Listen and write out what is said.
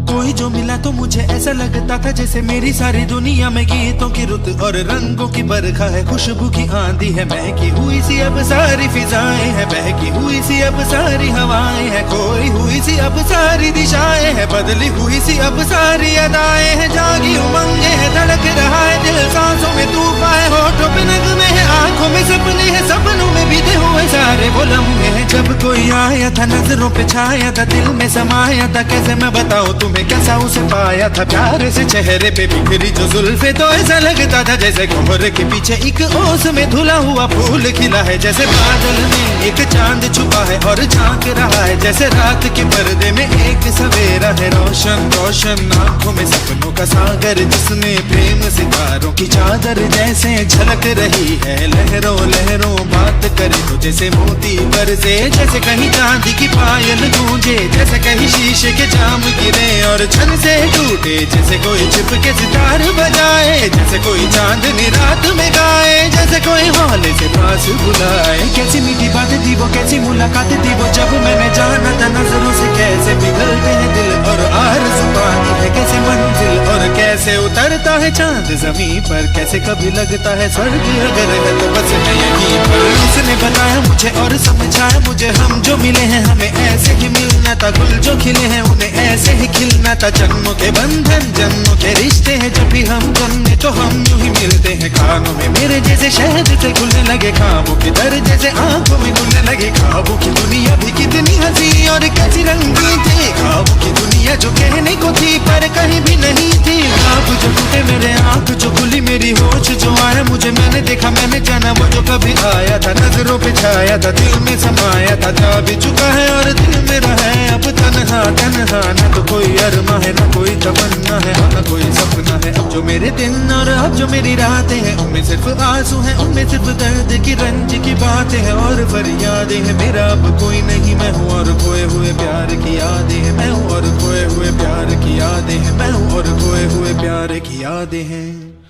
कोई जो मिला तो मुझे ऐसा लगता था जैसे मेरी सारी दुनिया में गीतों की रुत और रंगों की बरखा है, खुशबू की आंधी है, महकी हुई सी अब सारी फिजाएं हैं, बहकी हुई सी अब सारी हवाएं हैं, खोई हुई सी अब सारी दिशाएं हैं, बदली हुई सी अब सारी अदाएं हैं, जागी उमंगे है, धड़क रहा है दिल, सांसों में तूफान है, होठों पे नगमे है, आंखों में सपने हैं, सपनों में बीते हुए सारे वो लम्हे हैं। जब कोई आया था नजरों पे छाया था, दिल में समाया था, कैसे मैं बताऊं तुम्हें कैसा उसे पाया था, प्यार से चेहरे पे बिखरी जो जुल्फे, तो ऐसा लगता था जैसे कोहरे के पीछे एक ओस में धुला हुआ फूल खिला है, जैसे बादल में एक चांद छुपा है और झांक रहा है, जैसे रात के पर्दे में एक सवेरा है, रोशन रोशन आंखों में सपनों का सागर, जिसमें प्रेम सितारों की चादर जैसे झलक रही है, लहरों लहरों बात करे तो जैसे मोती बरसे, जैसे कहीं चांदी की पायल गूंजे, जैसे कहीं शीशे के जाम गिरे और छन से टूटे, जैसे कोई छिप के सितार बजाए, जैसे कोई चांदनी रात में गाए, जैसे कोई हौले से पास बुलाए। कैसी मीठी बातें थी वो, कैसी मुलाकातें थी वो, जब मैंने जाना था नजरों से कैसे पिघलते हैं दिल और आरज़ू पानी है, कैसे मंजिल और कैसे उतरता है चांद जमीन पर, कैसे कभी लगता है स्वर्ग अगर है तो बस मैं यहीं पर। उसने बताया मुझे और समझाया मुझे, हम जो मिले हैं हमें ऐसे ही मिलना था, गुल जो खिले हैं उन्हें ऐसे ही खिलना था, जन्मों के बंधन जन्मों के रिश्ते हैं, जब भी हम जन्मे तो हम यूं ही मिलते हैं, खानों में मेरे जैसे शहद से खुलने लगे ख्वाबों के दर, जैसे आंखों में घुलने लगे ख्वाबों की दुनिया भी कितनी हंसी और कैसी रंगीन थी, ख्वाबों की दुनिया जो कहने को थी पर कहीं भी नहीं थी, ख्वाब जो टूटे मेरे आंख जो खुली मेरी होश जो आया मुझे, मैंने देखा मैंने जाना वो जो कभी आया था, नजरों पे छाया था, दिल में समाया था, जा भी चुका है और दिल मेरा है अब तन्हा तन्हा, न तो कोई अरमा है न कोई तमन्ना है, न कोई सपना है, अब जो मेरे दिन और अब जो मेरी रातें हैं उनमें सिर्फ आंसू हैं, उनमें सिर्फ दर्द की रंज की बातें हैं और फरियादें हैं, मेरा अब कोई नहीं मैं हूँ और खोए हुए प्यार की यादें हैं, मैं हूँ और खोए हुए प्यार की यादें हैं, मैं हूँ और खोए हुए प्यार की यादें हैं।